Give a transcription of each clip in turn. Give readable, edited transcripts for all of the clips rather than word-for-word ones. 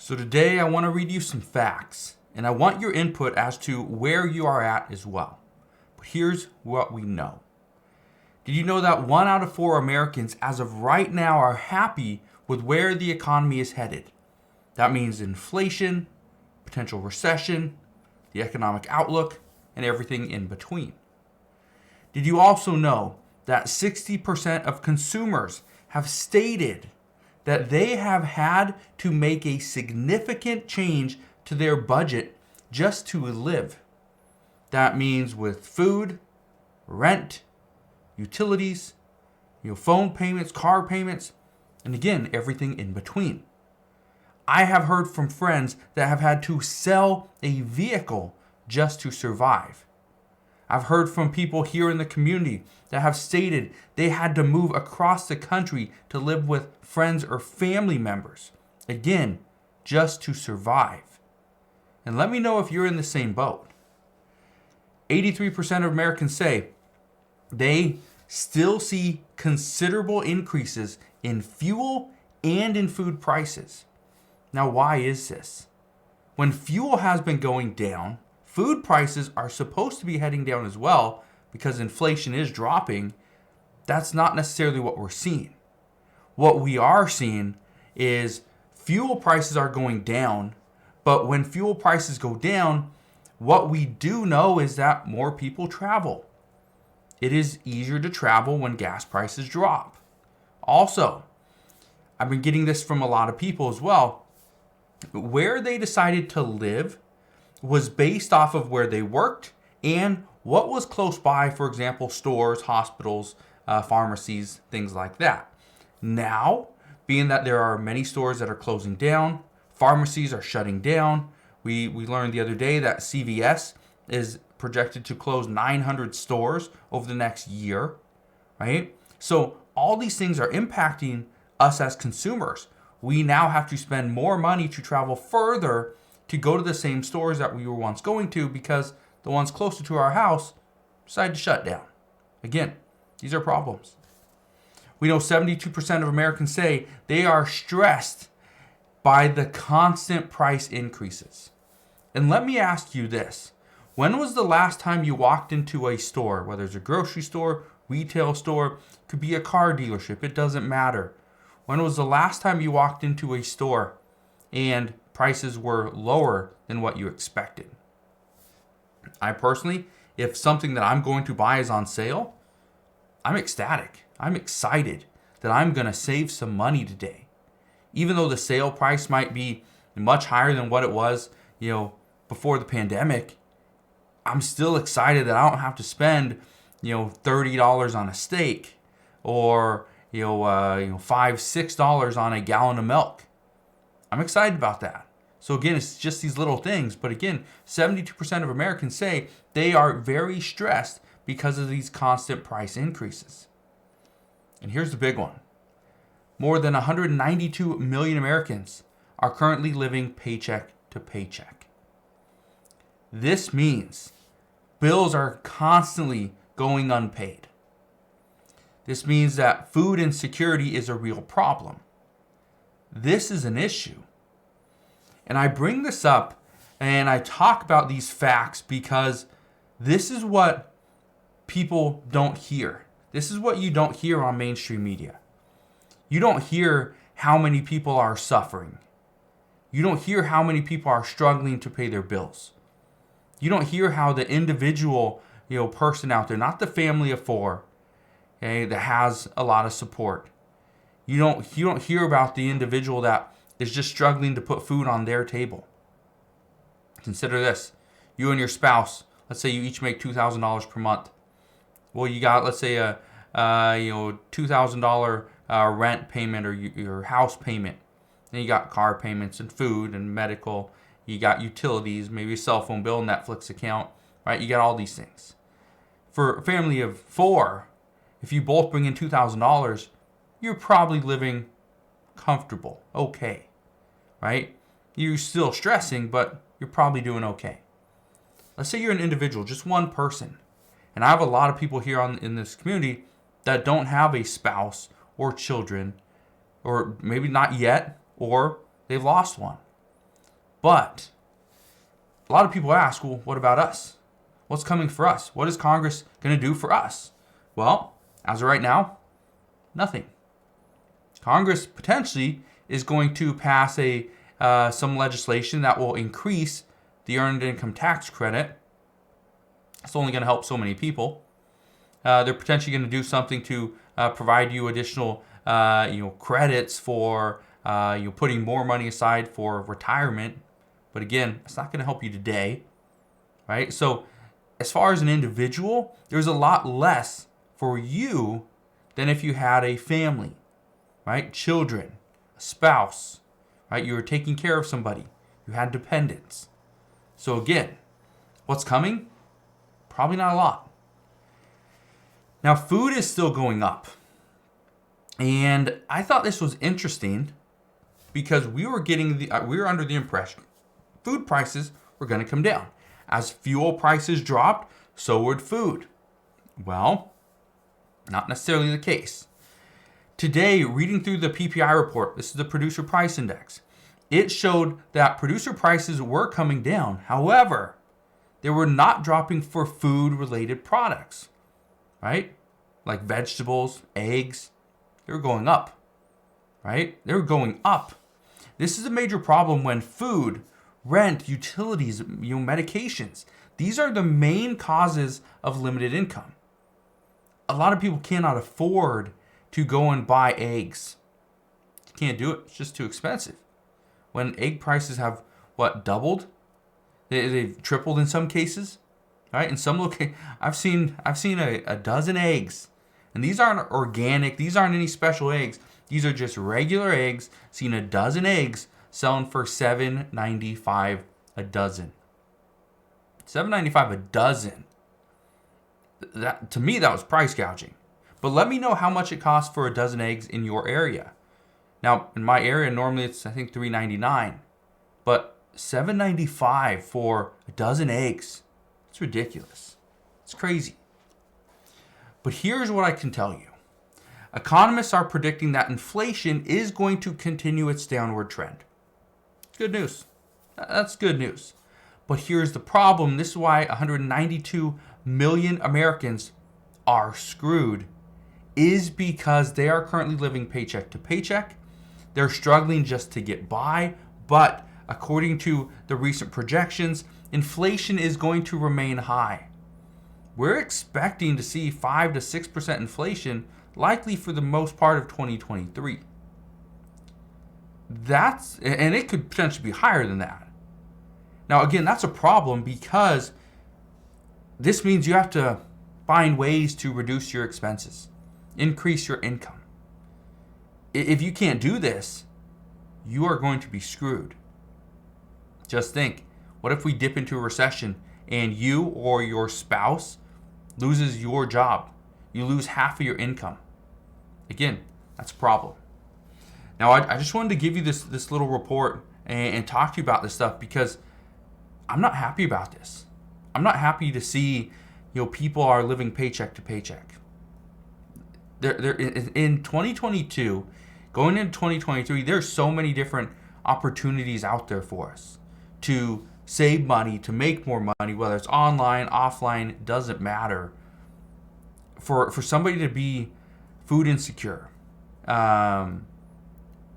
So today I want to read you some facts, and I want your input as to where you are at as well. But here's what we know. Did you know that 1 out of 4 Americans as of right now are happy with where the economy is headed? That means inflation, potential recession, the economic outlook, and everything in between. Did you also know that 60% of consumers have stated that they have had to make a significant change to their budget just to live? That means with food, rent, utilities, phone payments, car payments, and again, everything in between. I have heard from friends that have had to sell a vehicle just to survive. I've heard from people here in the community that have stated they had to move across the country to live with friends or family members. Again, just to survive. And let me know if you're in the same boat. 83% of Americans say they still see considerable increases in fuel and in food prices. Now, why is this? When fuel has been going down, food prices are supposed to be heading down as well because inflation is dropping. That's not necessarily what we're seeing. What we are seeing is fuel prices are going down, but when fuel prices go down, what we do know is that more people travel. It is easier to travel when gas prices drop. Also, I've been getting this from a lot of people as well. Where they decided to live was based off of where they worked and what was close by, for example, stores, hospitals, pharmacies, things like that. Now, being that there are many stores that are closing down, pharmacies are shutting down. We learned the other day that CVS is projected to close 900 stores over the next year, right? So all these things are impacting us as consumers. We now have to spend more money to travel further to go to the same stores that we were once going to because the ones closer to our house decided to shut down. Again, these are problems. We know 72% of Americans say they are stressed by the constant price increases. And let me ask you this. When was the last time you walked into a store, whether it's a grocery store, retail store, could be a car dealership, it doesn't matter. When was the last time you walked into a store and prices were lower than what you expected? I personally, if something that I'm going to buy is on sale, I'm ecstatic. I'm excited that I'm going to save some money today. Even though the sale price might be much higher than what it was, before the pandemic, I'm still excited that I don't have to spend, $30 on a steak or $5, $6 on a gallon of milk. I'm excited about that. So again, it's just these little things. But again, 72% of Americans say they are very stressed because of these constant price increases. And here's the big one. More than 192 million Americans are currently living paycheck to paycheck. This means bills are constantly going unpaid. This means that food insecurity is a real problem. This is an issue. And I bring this up and I talk about these facts because this is what people don't hear. This is what you don't hear on mainstream media. You don't hear how many people are suffering. You don't hear how many people are struggling to pay their bills. You don't hear how the individual, person out there, not the family of 4, okay, that has a lot of support. You don't hear about the individual that is just struggling to put food on their table. Consider this. You and your spouse, let's say you each make $2,000 per month. Well, you got, let's say, a $2,000 rent payment or your house payment. Then you got car payments and food and medical. You got utilities, maybe a cell phone bill, Netflix account, right? You got all these things. For a family of 4, if you both bring in $2,000, you're probably living comfortable, okay, right? You're still stressing, but you're probably doing okay. Let's say you're an individual, just one person. And I have a lot of people here in this community that don't have a spouse or children, or maybe not yet, or they've lost one. But a lot of people ask, well, what about us? What's coming for us? What is Congress going to do for us? Well, as of right now, nothing. Congress potentially is going to pass some legislation that will increase the earned income tax credit. It's only going to help so many people. They're potentially going to do something to provide you additional credits for putting more money aside for retirement. But again, it's not going to help you today, right? So as far as an individual, there's a lot less for you than if you had a family, right? Children, a spouse, right? You were taking care of somebody. You had dependents. So again, what's coming? Probably not a lot. Now, food is still going up. And I thought this was interesting because we were under the impression food prices were going to come down. As fuel prices dropped, so would food. Well, not necessarily the case. Today, reading through the PPI report, this is the Producer Price Index, it showed that producer prices were coming down. However, they were not dropping for food-related products, right? Like vegetables, eggs, they were going up, right? They were going up. This is a major problem when food, rent, utilities, medications, these are the main causes of limited income. A lot of people cannot afford to go and buy eggs. You can't do it. It's just too expensive. When egg prices have, doubled? They've tripled in some cases, right? In some locations, I've seen a dozen eggs. And these aren't organic. These aren't any special eggs. These are just regular eggs. Seen a dozen eggs selling for $7.95 a dozen. $7.95 a dozen. That, to me, that was price gouging. But let me know how much it costs for a dozen eggs in your area. Now, in my area, normally it's, I think, $3.99. But $7.95 for a dozen eggs. It's ridiculous. It's crazy. But here's what I can tell you. Economists are predicting that inflation is going to continue its downward trend. Good news. That's good news. But here's the problem. This is why 192 million Americans are screwed, is because they are currently living paycheck to paycheck. They're struggling just to get by. But according to the recent projections, inflation is going to remain high. We're expecting to see 5 to 6% inflation likely for the most part of 2023. And it could potentially be higher than that. Now, again, that's a problem because this means you have to find ways to reduce your expenses, increase your income. If you can't do this, you are going to be screwed. Just think, what if we dip into a recession and you or your spouse loses your job? You lose half of your income. Again, that's a problem. Now, I just wanted to give you this little report and talk to you about this stuff because I'm not happy about this. I'm not happy to see, people are living paycheck to paycheck. They're in 2022, going into 2023, there's so many different opportunities out there for us to save money, to make more money, whether it's online, offline, doesn't matter. For somebody to be food insecure,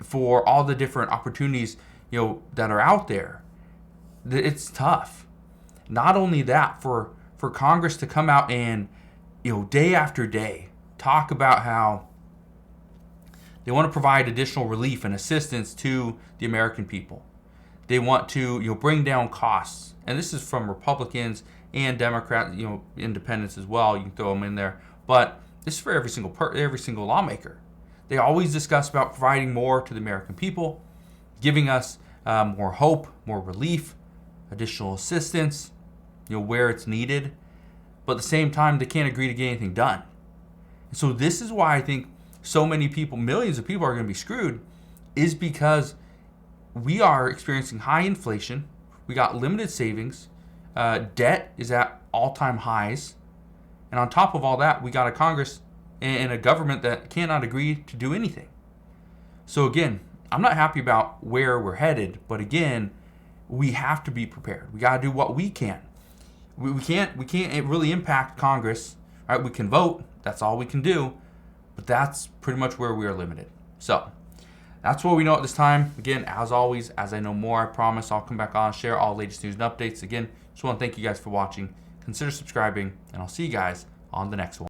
for all the different opportunities, that are out there, it's tough. Not only that, for Congress to come out and, day after day, talk about how they want to provide additional relief and assistance to the American people. They want to, bring down costs. And this is from Republicans and Democrats, independents as well. You can throw them in there. But this is for every single lawmaker. They always discuss about providing more to the American people, giving us more hope, more relief, additional assistance, where it's needed. But at the same time, they can't agree to get anything done. And so this is why I think so many people, millions of people are going to be screwed, is because we are experiencing high inflation. We got limited savings. Debt is at all-time highs. And on top of all that, we got a Congress and a government that cannot agree to do anything. So again, I'm not happy about where we're headed. But again, we have to be prepared. We got to do what we can. We can't really impact Congress, right? We can vote. That's all we can do. But that's pretty much where we are limited. So that's what we know at this time. Again, as always, as I know more, I promise I'll come back on, share all latest news and updates. Again, just want to thank you guys for watching. Consider subscribing, and I'll see you guys on the next one.